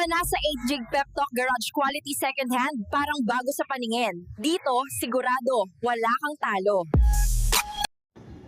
na sa 8 Gig Pep Talk Garage Quality Second Hand, parang bago sa paningin. Dito, sigurado, wala kang talo.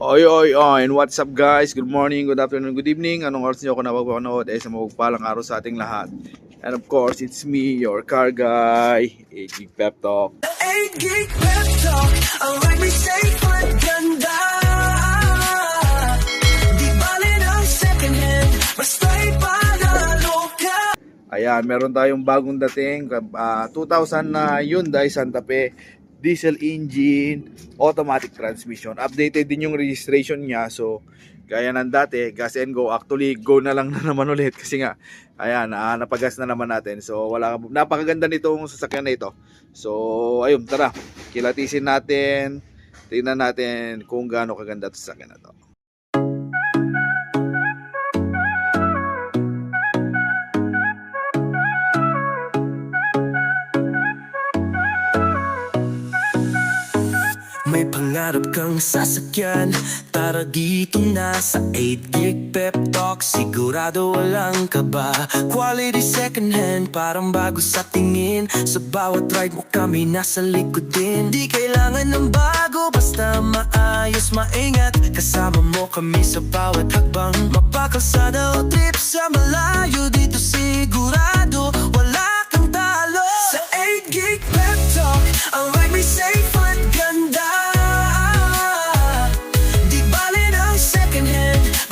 And what's up guys? Good morning, good afternoon, good evening. Anong oras niyo ako napapanood? Sa mapagpalang araw sa ating lahat. And of course, it's me, your car guy, 8 Gig Pep Talk. 8 Gig Pep Talk, ang ride may safe at ganda. Di bali ng second hand, basta'y panalo ka. Ayan, meron tayong bagong dating 2000 na Hyundai Santa Fe diesel engine, automatic transmission. Updated din yung registration niya. So, gaya ng dati, gas and go. Actually, go na lang na naman ulit kasi nga, ayan, napagas na naman natin. So, napakaganda nitong sasakyan na ito. So, ayun, tara, kilatisin natin. Tingnan natin kung gaano kaganda ito sasakyan na to. May pangarap kang sasakyan, tara dito na sa 8 Gig Pep Talk. Sigurado walang kaba, quality second hand, parang bago sa tingin. Sa bawat ride mo kami nasa likod din. Di kailangan ng bago, basta maayos, maingat. Kasama mo kami sa bawat hakbang. Mapakalsada o trip sa malayo, dito sigurado wala kang talo. Sa 8 Gig Pep Talk, ang ride may safe at ganda.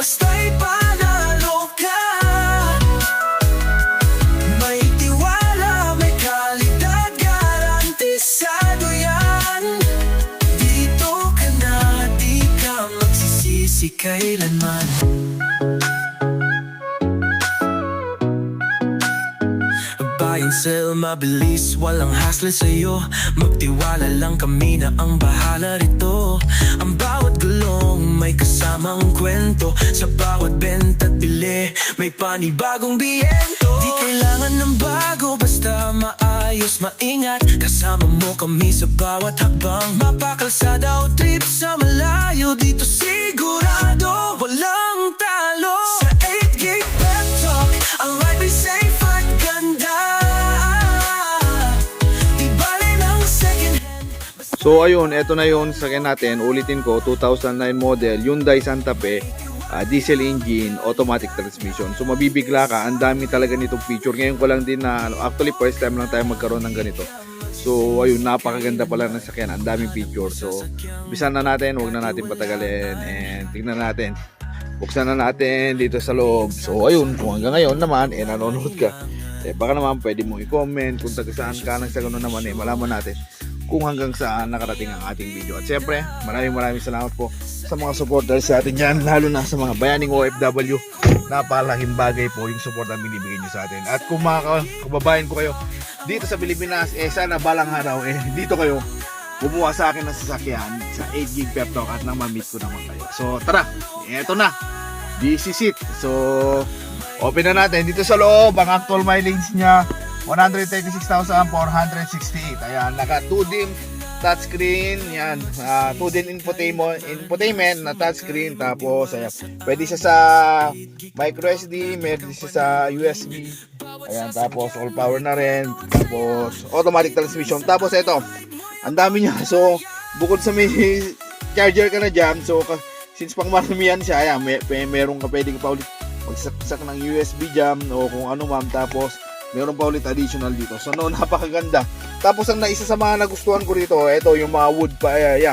Basta'y panalo ka. May tiwala, may kalidad, garantisado yan. Dito ka na, di ka magsisisi kailanman. Buy and sell, mabilis, walang hassle sa'yo. Magtiwala lang kami na ang bahala rito. Ang bawat gulong may kasamang kwento. Sa bawat benta at bili, may panibagong biyento. Di kailangan ng bago, basta maayos, maingat. Kasama mo kami sa bawat hakbang. Mapakalsada o trip sa malayo, dito sigurado walang talo. Sa 8 Gig Pep Talk, ang ride may safe at ganda. Di bali ng second hand. So ayun, eto na yun sasakyan natin. Ulitin ko, 2009 model Hyundai Santa Fe, diesel engine, automatic transmission. So mabibigla ka, ang dami talaga nitong feature. Ngayon ko lang din na, actually first time lang tayo magkaroon ng ganito. So ayun, napakaganda pala ng sasakyan, ang daming feature. So bisan na natin, huwag na natin patagalin, and tingnan natin. Buksan na natin dito sa loob. So ayun, kung hanggang ngayon naman nanonood ka, baka naman pwede mong i-comment kung taga saan ka, nang sa ganoon naman malaman natin kung hanggang saan nakarating ang ating video. At syempre, maraming salamat po sa mga supporters sa atin dyan, lalo na sa mga bayaning OFW. Napakalaking bagay po yung support na binibigay nyo sa atin. At kung mga kababayan ko kayo dito sa Pilipinas, sana balang araw dito kayo bumuha sa akin ng sasakyan sa 8 Gig Pep Talk at nang ma-meet ko naman kayo. So tara, eto na, this is it. So open na natin dito sa loob. Ang actual mileage nya 136,468. Ayan, naka 2D touchscreen, yan, 2D infotainment na touchscreen. Tapos ayan, pwede siya sa micro SD, pwede siya sa USB. Ayan, tapos all power na rin. Tapos automatic transmission. Tapos ito, ang dami niya. So bukod sa may charger ka na dyan, so since pang maramihan siya, ayan, meron ka pwedeng pa ulit magsaksak ng USB jam o kung ano ma'am. Tapos meron pa ulit additional dito. So napakaganda. Tapos ang naisa sa mga nagustuhan ko rito, ito yung mga wood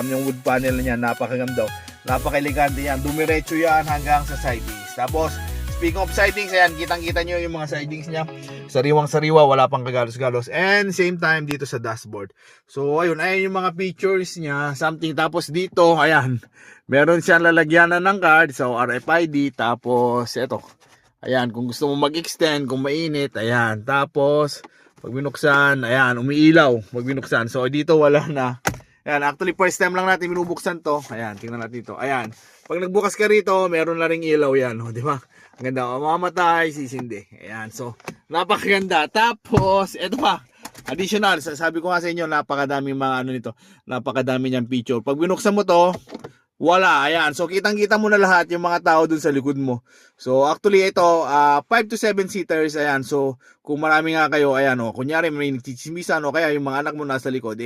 yung wood panel niya, napakaganda. Napaka-elegante yan. Dumiretso yan hanggang sa sidings. Tapos speaking of sidings, ayan, kitang-kita nyo yung mga sidings niya. Sariwang-sariwa, wala pang kagalos-galos. And same time dito sa dashboard. So ayun yung mga features niya, something. Tapos dito, ayan, meron siyang lalagyanan ng card, so RFID. Tapos ito, ayan, kung gusto mo mag-extend, kung mainit, ayan. Tapos pag binuksan, ayan, umiilaw pag binuksan. So dito wala na. Ayan, actually first time lang natin binubuksan to. Ayan, tingnan natin dito. Ayan, pag nagbukas ka rito, meron na ring ilaw yan, di ba? Ang ganda, mamamatay, sisindi. Ayan, so napakaganda. Tapos ito pa, additional, sabi ko nga sa inyo, napakadami mga nito. Napakadami niyang feature. Pag binuksan mo to, Wala, ayan. So, kitang-kita mo na lahat yung mga tao dun sa likod mo. So, actually, ito, 5 to 7 seaters, ayan. So, kung marami nga kayo, ayan, kunyari may nagchichismisan, kaya yung mga anak mo nasa likod,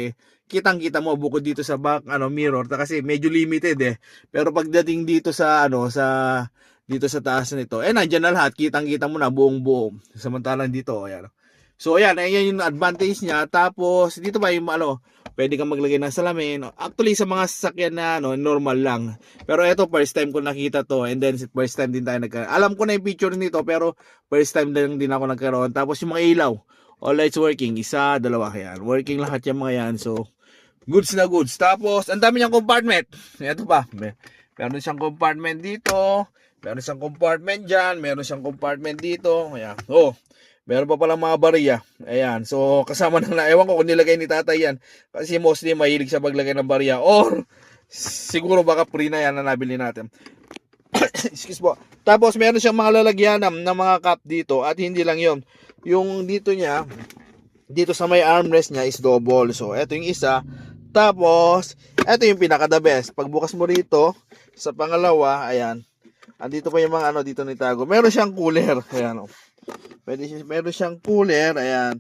kitang-kita mo bukod dito sa back, mirror, kasi medyo limited, Pero pagdating dito sa, dito sa taas nito, nandyan na lahat, kitang-kita mo na buong-buo. Samantalang dito, ayan. So, ayan yung advantage niya. Tapos, dito ba yung, pwede kang maglagay ng salamin. Actually, sa mga sasakyan na, normal lang. Pero ito, first time ko nakita to. And then, first time din tayo nagkaroon. Alam ko na yung picture nito, pero first time din ako nagkaroon. Tapos, yung mga ilaw. All lights working. Isa, dalawa, yan. Working lahat yung mga yan. So, goods na goods. Tapos, ang dami niyang compartment. Ito pa. Meron siyang compartment dito. Meron siyang compartment dyan. Meron siyang compartment dito. Ayan. Meron pa palang mga barya. Ayan. So, kasama na ewan ko kung nilagay ni tatay yan. Kasi mostly mahilig siya paglagay ng barya. Or, siguro baka free na yan na nabili natin. Excuse po. Tapos, meron siyang mga lalagyan ng mga cup dito. At hindi lang yon. Yung dito niya, dito sa may armrest niya is double. So, eto yung isa. Tapos, eto yung pinaka the best. Pagbukas mo rito, sa pangalawa, ayan. Andito pa yung mga dito nitago. Meron siyang cooler. Ayan, meron siyang cooler, ayan.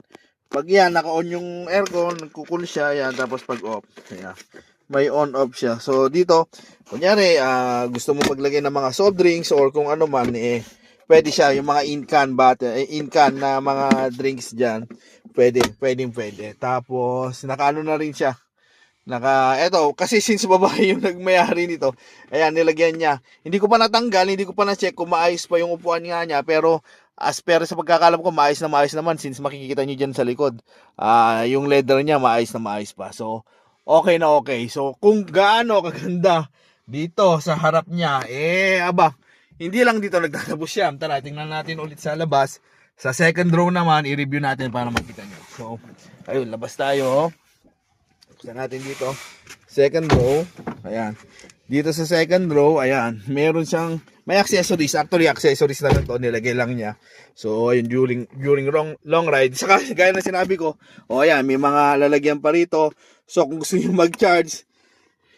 Pag yan, naka-on yung aircon, nagkukul siya, ayan. Tapos pag off, ayan. May on-off siya. So, dito, kunyari, gusto mo paglagay ng mga soft drinks or kung ano man, pwede siya. Yung mga in-can na mga drinks dyan, pwede. Tapos, naka-ano na rin siya. Eto, kasi since babae yung nagmayari nito, ayan, nilagyan niya. Hindi ko pa natanggal, hindi ko pa na-check kung maayos pa yung upuan nga niya, pero as per sa pagkakalam ko, maayos naman since makikita niyo dyan sa likod. Yung leather niya, maayos pa. So, okay na okay. So, kung gaano kaganda dito sa harap niya, hindi lang dito nagtatapos siya. Tara, tingnan natin ulit sa labas. Sa second row naman, i-review natin para makita niyo. So, ayun, labas tayo. Buksan natin dito. Second row. Ayan. Dito sa second row, ayan. Meron siyang, may accessories. Actually, accessories na lang to. Nilagay lang niya. So, ayun, during long ride. Saka, gaya na sinabi ko, ayan, may mga lalagyan pa rito. So, kung gusto niyo mag-charge,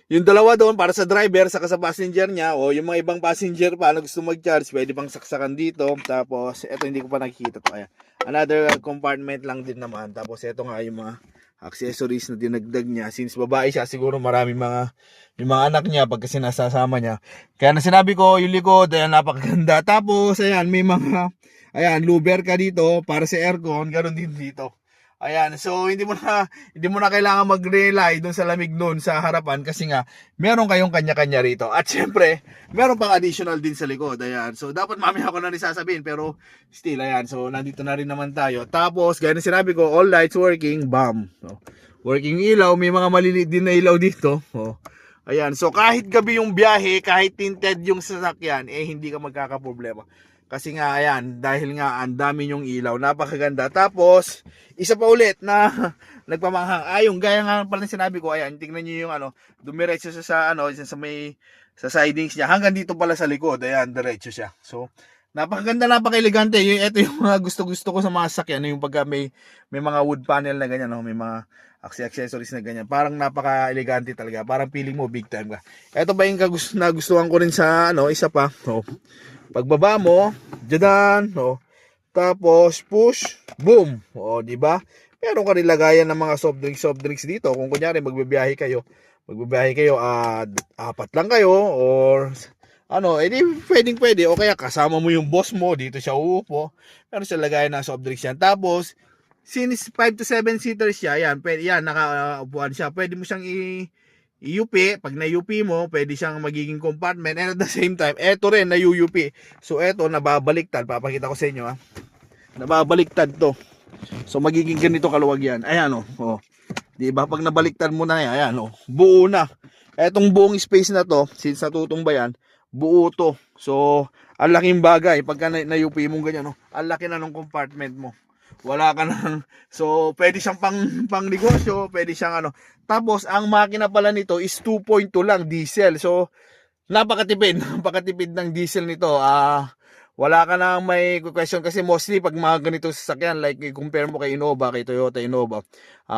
yung dalawa doon para sa driver, saka sa passenger niya, o yung mga ibang passenger pa na gusto mag-charge, pwede pang saksakan dito. Tapos, eto, hindi ko pa nakikita to. Ayan. Another compartment lang din naman. Tapos, eto nga yung mga accessories na dinagdag niya. Since babae siya, siguro marami yung mga anak niya pagka sinasama niya. Kaya na sinabi ko, yung likod, ayan, napakaganda. Tapos, ayan, may mga, ayan, louver ka dito para sa aircon, ganoon din dito. Ayan, so hindi mo na kailangan mag-rely doon sa lamig noon sa harapan kasi nga meron kayong kanya-kanya rito. At syempre, meron pang additional din sa likod. Ayan. So dapat mamaya ko na rin sasabihin pero still ayan. So nandito na rin naman tayo. Tapos, gaya na sinabi ko, all lights working, bam. So, working ilaw, may mga maliliit din na ilaw dito. Ayan. So kahit gabi yung biyahe, kahit tinted yung sasakyan, hindi ka magkakaproblema. Kasi nga, ayan, dahil nga ang dami yung ilaw, napakaganda. Tapos, isa pa ulit na nagpamanghang. Yung gaya nga pala sinabi ko, ayan, tingnan nyo yung dumiretso siya sa sidings niya. Hanggang dito pala sa likod, ayan, diretso siya. So, napakaganda, napaka-elegante. Ito yung mga gusto ko sa mga sasakyan, yung pagka may mga wood panel na ganyan, may mga accessories na ganyan. Parang napaka-elegante talaga. Parang feeling mo big time ka. Ito ba yung nagustuhan ko rin sa isa pa. Pagbaba mo, dyan, tapos push, boom. Di ba? Meron ka rin lagayan ng mga soft drinks dito. Kung kunyari magbibiyahe kayo, apat lang kayo or pwede. O kaya kasama mo yung boss mo, dito siya uupo. Meron siya lagayan ng soft drinks yan. Tapos, since 5 to 7 seaters siya, yan, pwede yan, nakaupuan siya. Pwede mo siyang i-UP, pag na-UP mo, pwede siyang magiging compartment and at the same time, eto rin na-UP. So eto, nababaliktad, papakita ko sa inyo nababaliktad to. So magiging ganito kaluwag yan. Ayan diba, pag nabaliktad mo na yan, ayan buo na. Etong buong space na to, since natutong ba yan, buo to. So, ang laking bagay, pagka na-UP mo ganyan, ang laki na ng compartment mo. Wala ka nang, so pwede siyang pang negosyo, pwede siyang Tapos ang makina pala nito is 2.2 lang diesel. So napakatipid ng diesel nito. wala ka na may question kasi mostly pag mga ganitong sasakyan like i-compare mo kay Innova, kay Toyota Innova,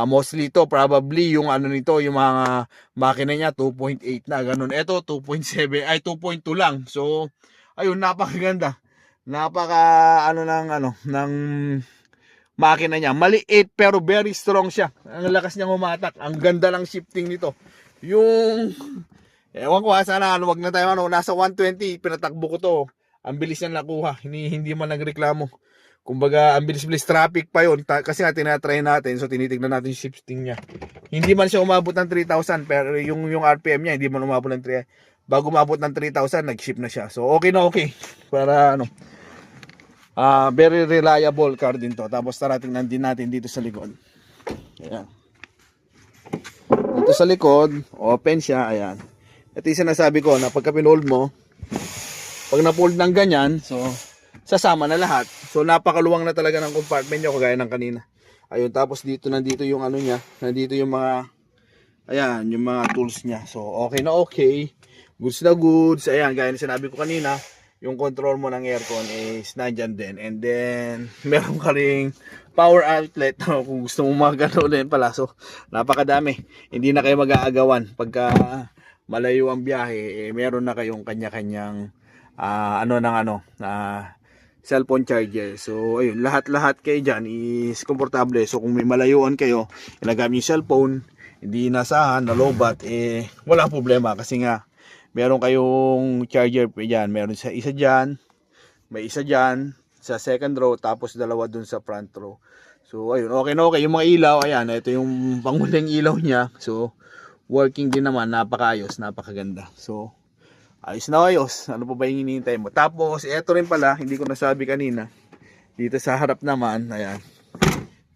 mostly to probably yung ano nito, yung mga makina niya 2.8 na ganun. Ito 2.7 ay 2.2 lang. So ayun, napakaganda. Ng makina niya. Maliit pero very strong siya. Ang lakas niya humatak. Ang ganda ng shifting nito. Yung ewan ko sana wag na tayo nasa 120 pinatakbo ko to. Ang bilis niya nakuha. Hindi man nagreklamo. Kumbaga, ang bilis-bilis traffic pa yun. Kasi nga tinatry natin. So tinitignan natin yung shifting niya. Hindi man siya umabot ng 3,000 pero yung RPM niya hindi man umabot ng 3. Bago umabot ng 3,000 nag-shift na siya. So okay na okay. Para very reliable car din to. Tapos tara tingnan din natin dito sa likod. Ayan. Dito sa likod, open siya. Ayan. Ito yung sinasabi ko na pagka pinold mo, pag na-fold ng ganyan, so sasama na lahat. So napakaluwang na talaga ng compartment niya kagaya ng kanina. Ayun, tapos nandito yung ano niya, nandito yung mga ayan, yung mga tools niya. So okay na okay. Goods na goods. Ayan, gaya na sinabi ko kanina, yung control mo ng aircon is nandyan din. And then meron ka ring power outlet kung gusto mo magano din pala. So napakadami. Hindi na kayo mag-aagawan pagka malayo ang biyahe, meron na kayong kanya-kanyang cellphone charger. So ayun, lahat-lahat kayo dyan is komportable. So kung may malayuan kayo, ilagay yung cellphone, hindi nasahan, nalobat, wala problema kasi nga meron kayong charger dyan. Meron sa isa dyan, may isa dyan sa second row, tapos dalawa dun sa front row. So ayun, okay na okay. Yung mga ilaw, ayan, ito yung panguling ilaw niya. So working din naman, napakaayos, napakaganda. So ayos na ayos. Ano pa ba yung hinihintay mo? Tapos, eto rin pala, hindi ko nasabi kanina. Dito sa harap naman, ayan.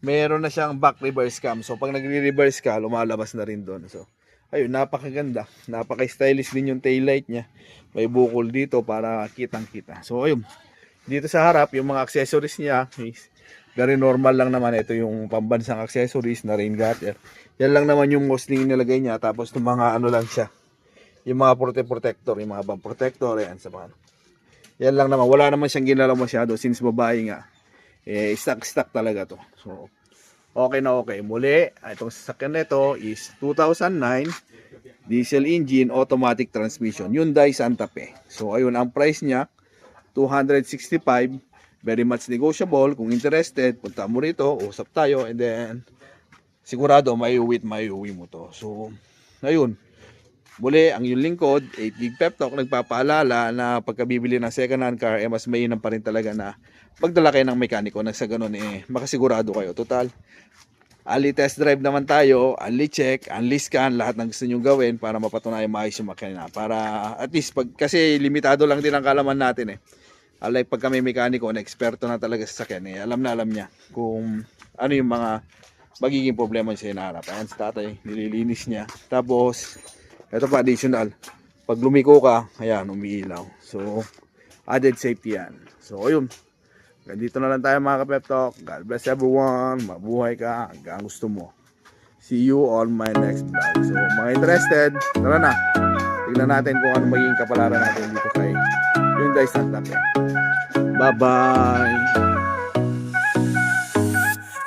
Meron na siyang back reverse cam. So, pag nagre-reverse ka, lumalabas na rin doon. So, ayun, napakaganda. Napaka-stylish din yung taillight niya. May bukol dito para kitang-kita. So, ayun. Dito sa harap, yung mga accessories niya, very normal lang naman. Ito yung pambansang accessories na rain gutter. Yan lang naman yung mostly nilagay niya. Tapos, yung mga ano lang siya. Yung mga protector, yung mga bump protector, yan sa mga. Yan lang naman, wala naman siyang ginalaw masyado since babae nga. Stock talaga to. So, okay na okay. Muli, itong sasakyan nito is 2009 diesel engine, automatic transmission, Hyundai Santa Fe. So, ayun, ang price niya, 265, very much negotiable. Kung interested, punta mo rito, usap tayo, and then, sigurado, may uwi mo to. So, ayun. Muli, ang yung lingkod, 8 Gig Pep Talk, nagpapaalala na pagkabibili ng second hand car, mas mainam pa rin talaga na magdala kayo ng mekaniko na sa ganun, makasigurado kayo. Total, ali test drive naman tayo, ali check, ali scan, lahat ng gusto nyo gawin para mapatunayan maayos yung makina. Para at least, kasi limitado lang din ang kalaman natin Like pag kami mekaniko, na eksperto na talaga sa sakyan, alam niya kung ano yung mga magiging problema sa hinaharap. Ayan si tatay, nililinis niya. Tapos, ito pa additional, pag lumiko ka, ayan, umiilaw. So, added safety yan. So, ayun. Dito na lang tayo mga ka-Pep Talk. God bless everyone. Mabuhay ka hanggang gusto mo. See you on my next vlog. So, mga interested, tara na. Tignan natin kung ano magiging kapalaran natin dito kay Hyundai Santa Fe. Bye-bye!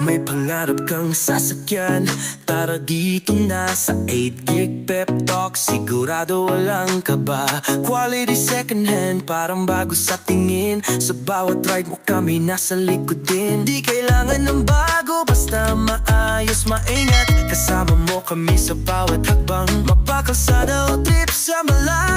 May pangarap kang sasakyan, tara dito na sa 8 Gig Pep Talk. Sigurado walang kaba, quality second hand, parang bago sa tingin. Sa bawat ride mo kami nasa likod din. Di kailangan ng bago, basta maayos, maingat. Kasama mo kami sa bawat hakbang, mapakalsada o trip sa malayo.